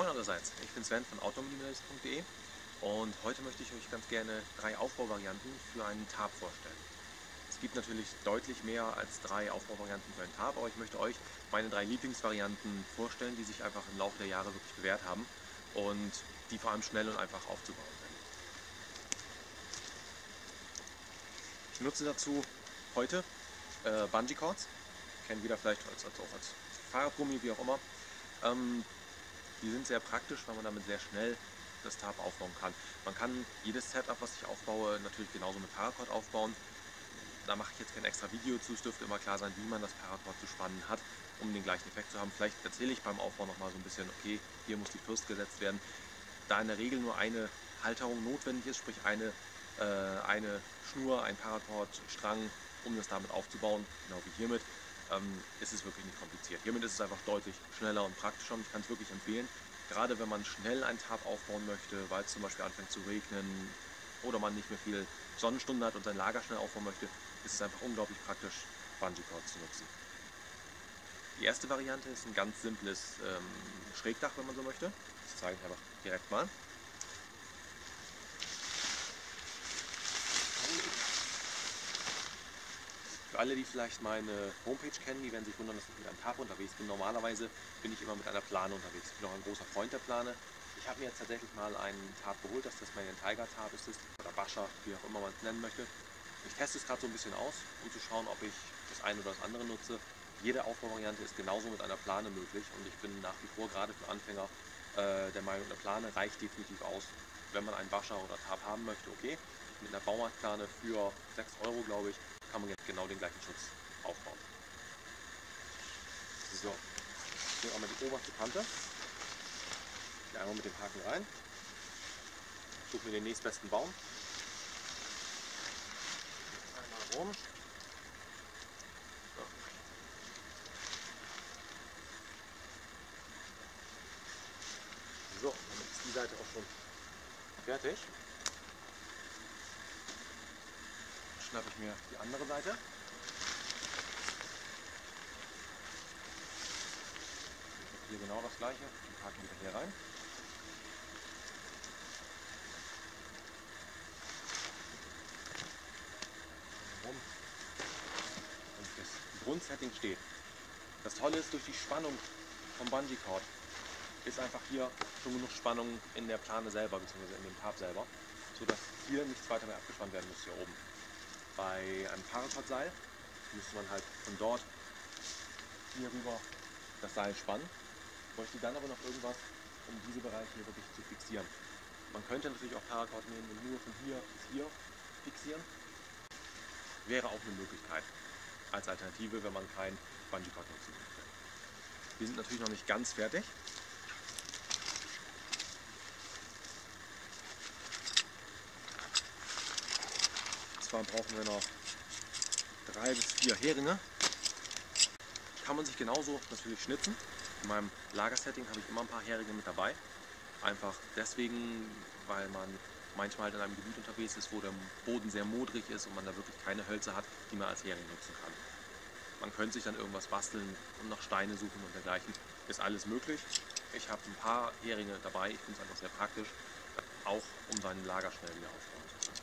Moin allerseits, ich bin Sven von outdoorminimalist.de und heute möchte ich euch ganz gerne 3 Aufbauvarianten für einen Tarp vorstellen. Es gibt natürlich deutlich mehr als 3 Aufbauvarianten für einen Tarp, aber ich möchte euch meine 3 Lieblingsvarianten vorstellen, die sich einfach im Laufe der Jahre wirklich bewährt haben und die vor allem schnell und einfach aufzubauen sind. Ich nutze dazu heute Bungee Cords, kennt jeder vielleicht auch als Fahrradgummi, wie auch immer. Die sind sehr praktisch, weil man damit sehr schnell das Tarp aufbauen kann. Man kann jedes Setup, was ich aufbaue, natürlich genauso mit Paracord aufbauen. Da mache ich jetzt kein extra Video zu, es dürfte immer klar sein, wie man das Paracord zu spannen hat, um den gleichen Effekt zu haben. Vielleicht erzähle ich beim Aufbau nochmal so ein bisschen, okay, hier muss die First gesetzt werden. Da in der Regel nur eine Halterung notwendig ist, sprich eine Schnur, ein Paracord-Strang, um das damit aufzubauen, genau wie hiermit, ist es wirklich nicht kompliziert. Hiermit ist es einfach deutlich schneller und praktischer und ich kann es wirklich empfehlen. Gerade wenn man schnell ein Tarp aufbauen möchte, weil es zum Beispiel anfängt zu regnen oder man nicht mehr viel Sonnenstunden hat und sein Lager schnell aufbauen möchte, ist es einfach unglaublich praktisch, Bungee Cords zu nutzen. Die erste Variante ist ein ganz simples Schrägdach, wenn man so möchte. Das zeige ich einfach direkt mal. Für alle, die vielleicht meine Homepage kennen, die werden sich wundern, dass ich mit einem Tarp unterwegs bin. Normalerweise bin ich immer mit einer Plane unterwegs. Ich bin auch ein großer Freund der Plane. Ich habe mir jetzt tatsächlich mal einen Tarp geholt, das Tasmanian Tiger Tarp ist es, oder Bascher, wie auch immer man es nennen möchte. Ich teste es gerade so ein bisschen aus, um zu schauen, ob ich das eine oder das andere nutze. Jede Aufbauvariante ist genauso mit einer Plane möglich und ich bin nach wie vor gerade für Anfänger der Meinung, eine Plane reicht definitiv aus. Wenn man einen Bascher oder Tarp haben möchte, okay. Mit einer Baumarktplane für 6 Euro, glaube ich, kann man jetzt genau den gleichen Schutz aufbauen. So, hier einmal die oberste Kante. Hier einmal mit dem Haken rein. Suche mir den nächstbesten Baum. Einmal rum. So. So, damit ist die Seite auch schon fertig. Dann schnappe ich mir die andere Seite. Hier genau das gleiche. Den Haken wieder hier rein. Und das Grundsetting steht. Das Tolle ist, durch die Spannung vom Bungee Cord ist einfach hier schon genug Spannung in der Plane selber, bzw. in dem Tarp selber, sodass hier nichts weiter mehr abgespannt werden muss hier oben. Bei einem Paracord-Seil müsste man halt von dort hier rüber das Seil spannen, bräuchte dann aber noch irgendwas, um diese Bereiche hier wirklich zu fixieren. Man könnte natürlich auch Paracord nehmen und nur von hier bis hier fixieren. Wäre auch eine Möglichkeit als Alternative, wenn man kein Bungee Cord nutzen möchte. Wir sind natürlich noch nicht ganz fertig. Und zwar brauchen wir noch 3 bis 4 Heringe. Kann man sich genauso natürlich schnitzen. In meinem Lagersetting habe ich immer ein paar Heringe mit dabei. Einfach deswegen, weil man manchmal halt in einem Gebiet unterwegs ist, wo der Boden sehr modrig ist und man da wirklich keine Hölzer hat, die man als Hering nutzen kann. Man könnte sich dann irgendwas basteln und nach Steine suchen und dergleichen. Ist alles möglich. Ich habe ein paar Heringe dabei. Ich finde es einfach sehr praktisch, auch um seinen Lager schnell wieder aufbauen zu können.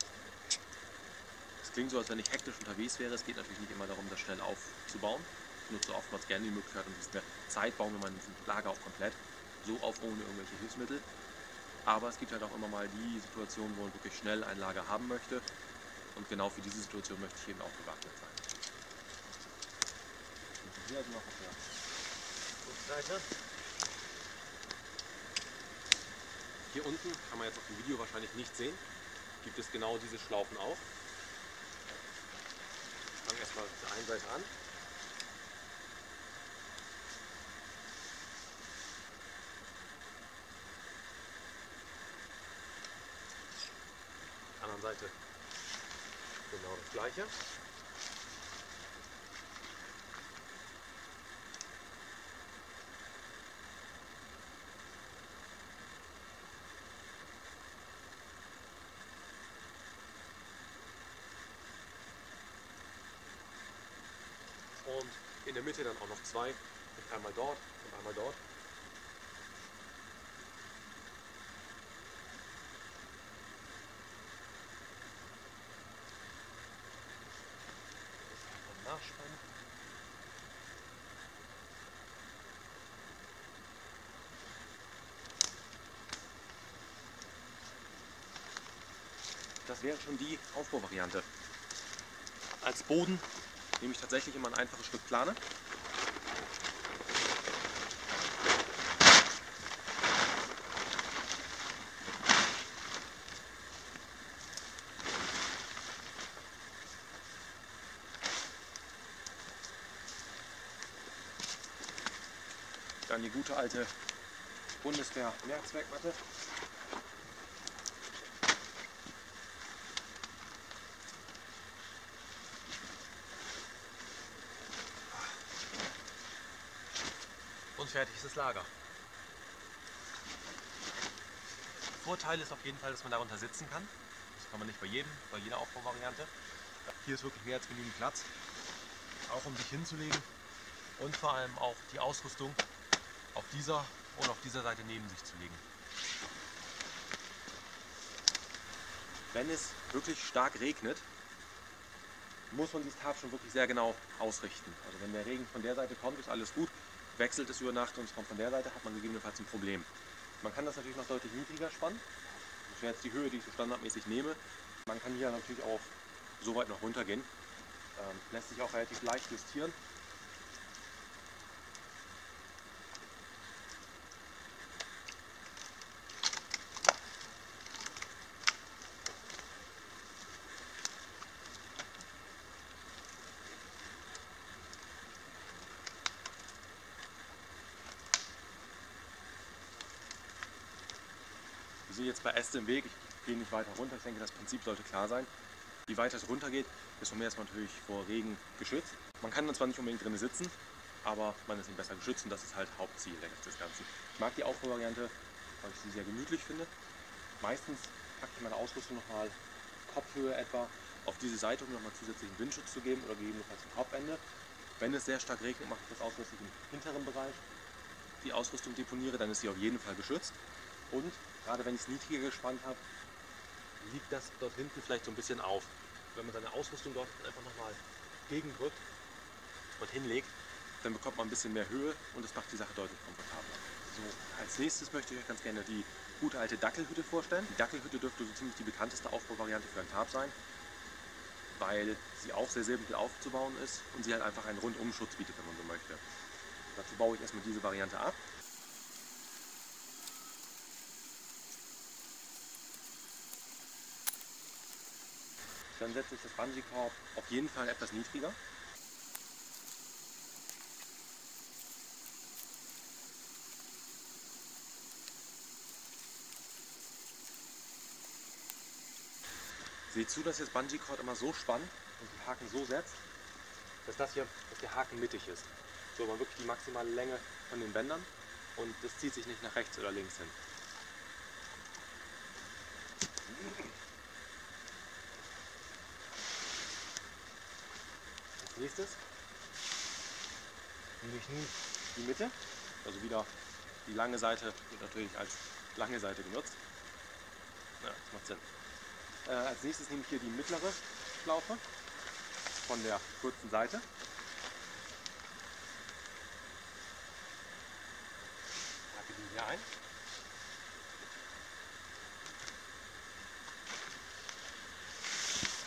Es klingt so, als wenn ich hektisch unterwegs wäre. Es geht natürlich nicht immer darum, das schnell aufzubauen. Ich nutze oftmals gerne die Möglichkeit und in der Zeit bauen wir mein Lager auch komplett so auf, ohne irgendwelche Hilfsmittel. Aber es gibt halt auch immer mal die Situation, wo man wirklich schnell ein Lager haben möchte. Und genau für diese Situation möchte ich eben auch gewappnet sein. Hier also noch auf der Rückseite. Hier unten, kann man jetzt auf dem Video wahrscheinlich nicht sehen, gibt es genau diese Schlaufen auch. Ich fange erstmal auf der einen Seite an. Auf der anderen Seite genau das gleiche. Und in der Mitte dann auch noch 2, einmal dort und einmal dort. nachspannen. Das wäre schon die Aufbauvariante. Als Boden nehme ich tatsächlich immer ein einfaches Stück Plane. Dann die gute alte Bundeswehr-Mehrzweckmatte. Und fertig ist das Lager. Vorteil ist auf jeden Fall, dass man darunter sitzen kann. Das kann man nicht bei jeder Aufbauvariante. Hier ist wirklich mehr als genügend Platz, auch um sich hinzulegen und vor allem auch die Ausrüstung auf dieser und auf dieser Seite neben sich zu legen. Wenn es wirklich stark regnet, muss man dieses Tarp schon wirklich sehr genau ausrichten. Also wenn der Regen von der Seite kommt, ist alles gut. Wechselt es über Nacht und es kommt von der Seite, hat man gegebenenfalls ein Problem. Man kann das natürlich noch deutlich niedriger spannen. Das wäre jetzt die Höhe, die ich so standardmäßig nehme. Man kann hier natürlich auch so weit noch runter gehen. Lässt sich auch relativ leicht justieren. Wir sind jetzt bei Äste im Weg, ich gehe nicht weiter runter, ich denke das Prinzip sollte klar sein. Je weiter es runter geht, desto mehr ist man natürlich vor Regen geschützt. Man kann dann zwar nicht unbedingt drinnen sitzen, aber man ist eben besser geschützt und das ist halt Hauptziel des Ganzen. Ich mag die Aufbauvariante, weil ich sie sehr gemütlich finde. Meistens packe ich meine Ausrüstung nochmal Kopfhöhe etwa auf diese Seite, um nochmal zusätzlichen Windschutz zu geben oder gegebenenfalls zum Kopfende. Wenn es sehr stark regnet, mache ich das aus, dass ich im hinteren Bereich die Ausrüstung deponiere, dann ist sie auf jeden Fall geschützt. Und gerade wenn ich es niedriger gespannt habe, liegt das dort hinten vielleicht so ein bisschen auf. Wenn man seine Ausrüstung dort einfach nochmal gegendrückt und hinlegt, dann bekommt man ein bisschen mehr Höhe und das macht die Sache deutlich komfortabler. So, als nächstes möchte ich euch ganz gerne die gute alte Dackelhütte vorstellen. Die Dackelhütte dürfte so ziemlich die bekannteste Aufbauvariante für ein Tarp sein, weil sie auch sehr simpel aufzubauen ist und sie halt einfach einen Rundumschutz bietet, wenn man so möchte. Dazu baue ich erstmal diese Variante ab. Dann setze ich das Bungee-Korb auf jeden Fall etwas niedriger. Seht zu, dass ihr das Bungee-Cord immer so spannt und die Haken so setzt, dass der Haken mittig ist. So man wirklich die maximale Länge von den Bändern und das zieht sich nicht nach rechts oder links hin. Als nächstes nehme ich nun die Mitte, also wieder die lange Seite wird natürlich als lange Seite genutzt. Ja, das macht Sinn. Als nächstes nehme ich hier die mittlere Schlaufe von der kurzen Seite. Packe die hier ein.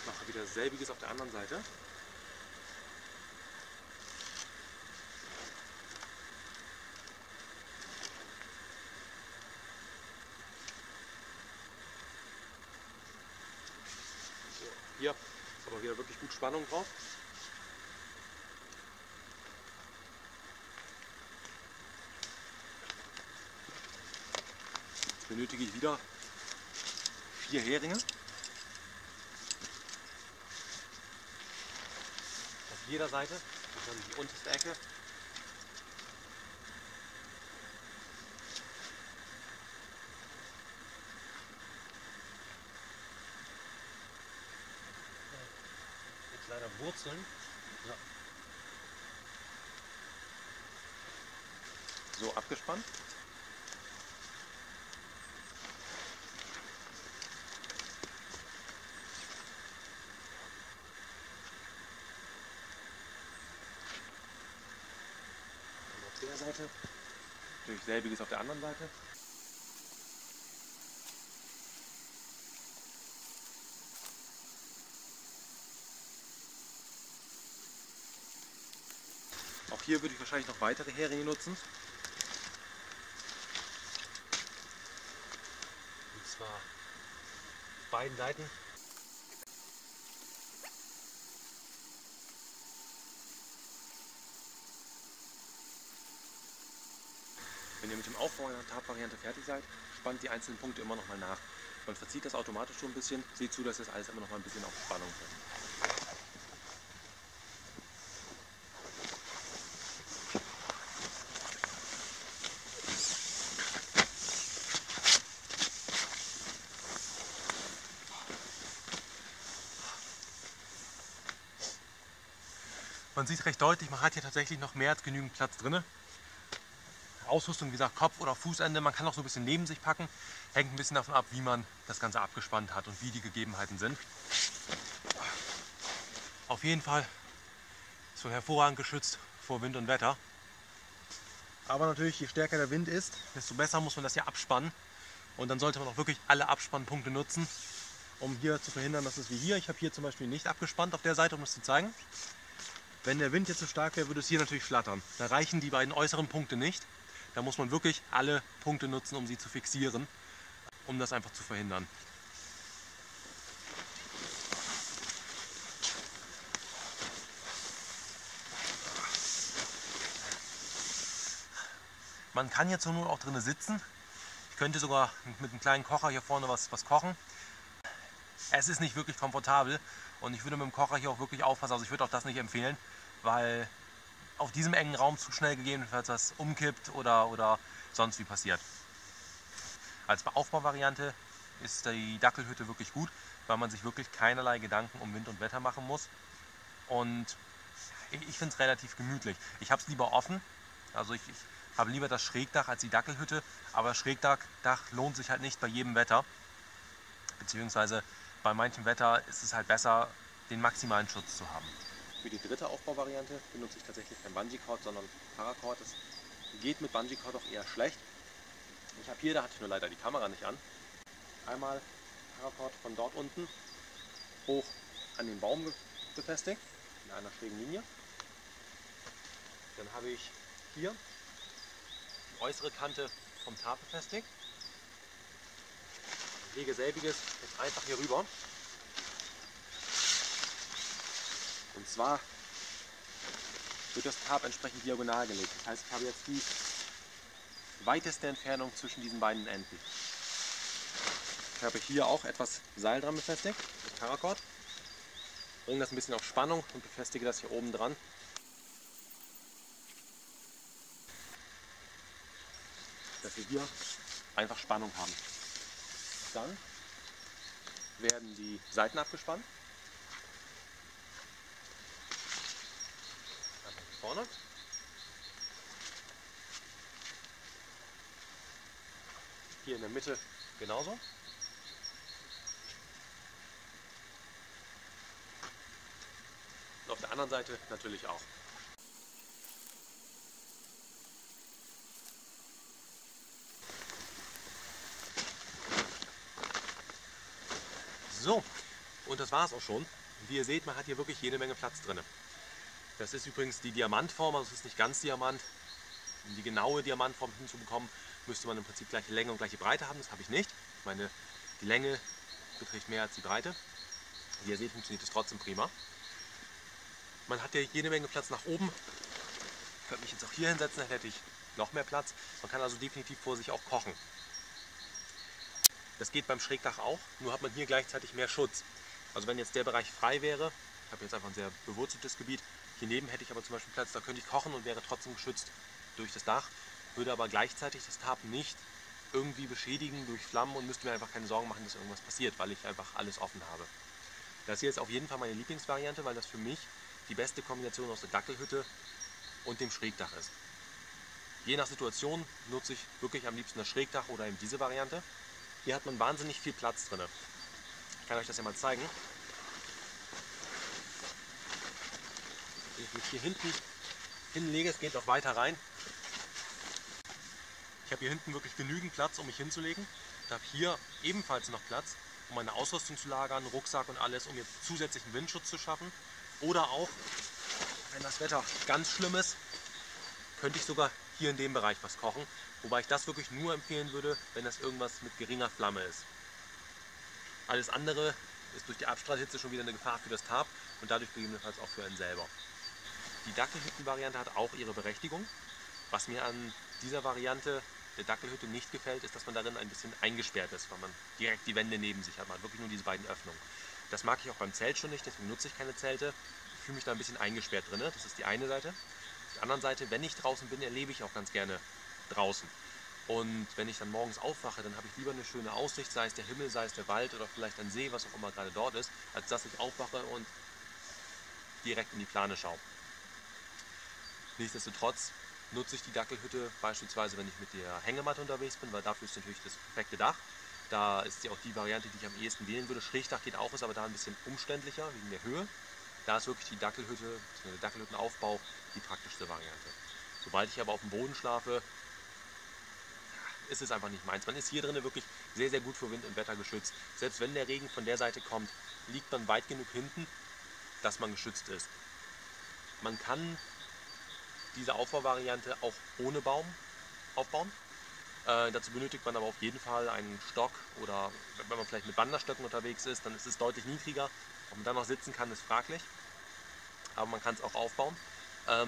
Mache wieder selbiges auf der anderen Seite. Hier ist aber wieder wirklich gut Spannung drauf. Jetzt benötige ich wieder 4 Heringe. Auf jeder Seite und dann die unterste Ecke. Leider Wurzeln. Ja. So abgespannt. der Seite. Natürlich selbiges auf der anderen Seite. Auch hier würde ich wahrscheinlich noch weitere Heringe nutzen. Und zwar auf beiden Seiten. Wenn ihr mit dem Aufbau einer Tarp-Variante fertig seid, spannt die einzelnen Punkte immer noch mal nach. Man verzieht das automatisch schon ein bisschen, seht zu, dass das alles immer noch mal ein bisschen auf Spannung bringt. Man sieht recht deutlich, man hat hier tatsächlich noch mehr als genügend Platz drin. Ausrüstung, wie gesagt, Kopf- oder Fußende, man kann auch so ein bisschen neben sich packen. Hängt ein bisschen davon ab, wie man das Ganze abgespannt hat und wie die Gegebenheiten sind. Auf jeden Fall ist man hervorragend geschützt vor Wind und Wetter. Aber natürlich, je stärker der Wind ist, desto besser muss man das hier abspannen. Und dann sollte man auch wirklich alle Abspannpunkte nutzen, um hier zu verhindern, dass es wie hier, ich habe hier zum Beispiel nicht abgespannt auf der Seite, um das zu zeigen. Wenn der Wind jetzt so stark wäre, würde es hier natürlich flattern. Da reichen die beiden äußeren Punkte nicht. Da muss man wirklich alle Punkte nutzen, um sie zu fixieren, um das einfach zu verhindern. Man kann jetzt nur auch drinnen sitzen. Ich könnte sogar mit einem kleinen Kocher hier vorne was kochen. Es ist nicht wirklich komfortabel und ich würde mit dem Kocher hier auch wirklich aufpassen. Also ich würde auch das nicht empfehlen, weil auf diesem engen Raum zu schnell gegebenenfalls was umkippt oder sonst wie passiert. Als Aufbauvariante ist die Dackelhütte wirklich gut, weil man sich wirklich keinerlei Gedanken um Wind und Wetter machen muss. Und ich finde es relativ gemütlich. Ich habe es lieber offen, also ich habe lieber das Schrägdach als die Dackelhütte, aber das Schrägdach lohnt sich halt nicht bei jedem Wetter. Beziehungsweise bei manchem Wetter ist es halt besser, den maximalen Schutz zu haben. Für die dritte Aufbauvariante benutze ich tatsächlich kein Bungee-Cord, sondern Paracord. Das geht mit Bungee-Cord auch eher schlecht. Ich habe hier, da hatte ich nur leider die Kamera nicht an, einmal Paracord von dort unten hoch an den Baum befestigt, in einer schrägen Linie. Dann habe ich hier die äußere Kante vom Tarp befestigt. Ich lege selbiges jetzt einfach hier rüber. Und zwar wird das Tarp entsprechend diagonal gelegt. Das heißt, ich habe jetzt die weiteste Entfernung zwischen diesen beiden Enden. Ich habe hier auch etwas Seil dran befestigt, mit Paracord. Bringe das ein bisschen auf Spannung und befestige das hier oben dran. Dass wir hier einfach Spannung haben. Dann werden die Seiten abgespannt. Einmal hier vorne. Hier in der Mitte genauso. Und auf der anderen Seite natürlich auch. So, und das war es auch schon. Wie ihr seht, man hat hier wirklich jede Menge Platz drin. Das ist übrigens die Diamantform, also es ist nicht ganz Diamant. Um die genaue Diamantform hinzubekommen, müsste man im Prinzip gleiche Länge und gleiche Breite haben. Das habe ich nicht. Ich meine, die Länge beträgt mehr als die Breite. Wie ihr seht, funktioniert es trotzdem prima. Man hat ja jede Menge Platz nach oben. Ich könnte mich jetzt auch hier hinsetzen, dann hätte ich noch mehr Platz. Man kann also definitiv vor sich auch kochen. Das geht beim Schrägdach auch, nur hat man hier gleichzeitig mehr Schutz. Also wenn jetzt der Bereich frei wäre, ich habe jetzt einfach ein sehr bewurzeltes Gebiet, hier neben hätte ich aber zum Beispiel Platz, da könnte ich kochen und wäre trotzdem geschützt durch das Dach, würde aber gleichzeitig das Tarp nicht irgendwie beschädigen durch Flammen und müsste mir einfach keine Sorgen machen, dass irgendwas passiert, weil ich einfach alles offen habe. Das hier ist auf jeden Fall meine Lieblingsvariante, weil das für mich die beste Kombination aus der Dackelhütte und dem Schrägdach ist. Je nach Situation nutze ich wirklich am liebsten das Schrägdach oder eben diese Variante. Hier hat man wahnsinnig viel Platz drin. Ich kann euch das ja mal zeigen. Wenn ich mich hier hinten hinlege, es geht noch weiter rein, Ich habe hier hinten wirklich genügend Platz, um mich hinzulegen. Ich habe hier ebenfalls noch Platz, um meine Ausrüstung zu lagern, Rucksack und alles, um jetzt zusätzlichen Windschutz zu schaffen. Oder auch, wenn das Wetter ganz schlimm ist, könnte ich sogar hier in dem Bereich was kochen. Wobei ich das wirklich nur empfehlen würde, wenn das irgendwas mit geringer Flamme ist. Alles andere ist durch die Abstrahlhitze schon wieder eine Gefahr für das Tarp und dadurch gegebenenfalls auch für einen selber. Die Dackelhütten-Variante hat auch ihre Berechtigung. Was mir an dieser Variante der Dackelhütte nicht gefällt, ist, dass man darin ein bisschen eingesperrt ist, weil man direkt die Wände neben sich hat. Man hat wirklich nur diese beiden Öffnungen. Das mag ich auch beim Zelt schon nicht, deswegen nutze ich keine Zelte. Ich fühle mich da ein bisschen eingesperrt drin. Das ist die eine Seite. Auf der anderen Seite, wenn ich draußen bin, erlebe ich auch ganz gerne draußen. Und wenn ich dann morgens aufwache, dann habe ich lieber eine schöne Aussicht, sei es der Himmel, sei es der Wald oder vielleicht ein See, was auch immer gerade dort ist, als dass ich aufwache und direkt in die Plane schaue. Nichtsdestotrotz nutze ich die Dackelhütte beispielsweise, wenn ich mit der Hängematte unterwegs bin, weil dafür ist natürlich das perfekte Dach. Da ist ja auch die Variante, die ich am ehesten wählen würde. Schrägdach geht auch, ist aber da ein bisschen umständlicher wegen der Höhe. Da ist wirklich die Dackelhütte, der Dackelhüttenaufbau, die praktischste Variante. Sobald ich aber auf dem Boden schlafe, ist es einfach nicht meins. Man ist hier drinnen wirklich sehr, sehr gut vor Wind und Wetter geschützt. Selbst wenn der Regen von der Seite kommt, liegt man weit genug hinten, dass man geschützt ist. Man kann diese Aufbauvariante auch ohne Baum aufbauen. Dazu benötigt man aber auf jeden Fall einen Stock oder wenn man vielleicht mit Wanderstöcken unterwegs ist, dann ist es deutlich niedriger. Ob man dann noch sitzen kann, ist fraglich, aber man kann es auch aufbauen.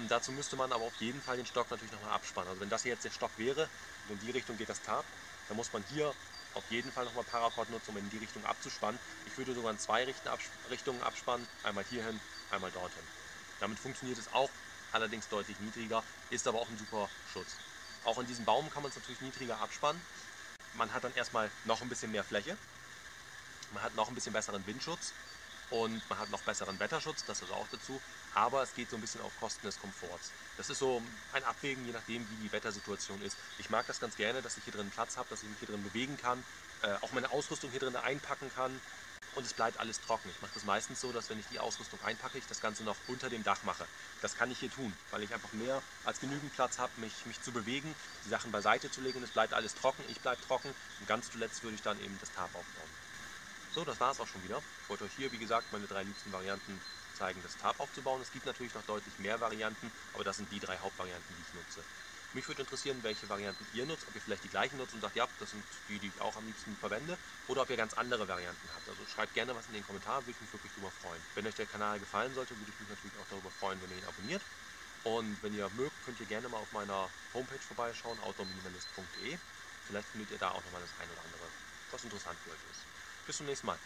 Dazu müsste man aber auf jeden Fall den Stock natürlich nochmal abspannen. Also wenn das hier jetzt der Stock wäre und in die Richtung geht das Tarp, dann muss man hier auf jeden Fall nochmal Paracord nutzen, um in die Richtung abzuspannen. Ich würde sogar in zwei Richtungen abspannen, einmal hierhin, einmal dorthin. Damit funktioniert es auch, allerdings deutlich niedriger, ist aber auch ein super Schutz. Auch in diesem Baum kann man es natürlich niedriger abspannen. Man hat dann erstmal noch ein bisschen mehr Fläche, man hat noch ein bisschen besseren Windschutz und man hat noch besseren Wetterschutz, das ist auch dazu, aber es geht so ein bisschen auf Kosten des Komforts. Das ist so ein Abwägen, je nachdem wie die Wettersituation ist. Ich mag das ganz gerne, dass ich hier drin Platz habe, dass ich mich hier drin bewegen kann, auch meine Ausrüstung hier drin einpacken kann und es bleibt alles trocken. Ich mache das meistens so, dass wenn ich die Ausrüstung einpacke, ich das Ganze noch unter dem Dach mache. Das kann ich hier tun, weil ich einfach mehr als genügend Platz habe, mich zu bewegen, die Sachen beiseite zu legen und es bleibt alles trocken, ich bleibe trocken und ganz zuletzt würde ich dann eben das Tarp aufbauen. So, das war es auch schon wieder. Ich wollte euch hier, wie gesagt, meine 3 liebsten Varianten zeigen, das Tarp aufzubauen. Es gibt natürlich noch deutlich mehr Varianten, aber das sind die 3 Hauptvarianten, die ich nutze. Mich würde interessieren, welche Varianten ihr nutzt, ob ihr vielleicht die gleichen nutzt und sagt, ja, das sind die, die ich auch am liebsten verwende, oder ob ihr ganz andere Varianten habt. Also schreibt gerne was in den Kommentaren, würde ich mich wirklich darüber freuen. Wenn euch der Kanal gefallen sollte, würde ich mich natürlich auch darüber freuen, wenn ihr ihn abonniert. Und wenn ihr mögt, könnt ihr gerne mal auf meiner Homepage vorbeischauen, outdoorminimalist.de. Vielleicht findet ihr da auch nochmal das ein oder andere, was interessant für euch ist. Bis zum nächsten Mal.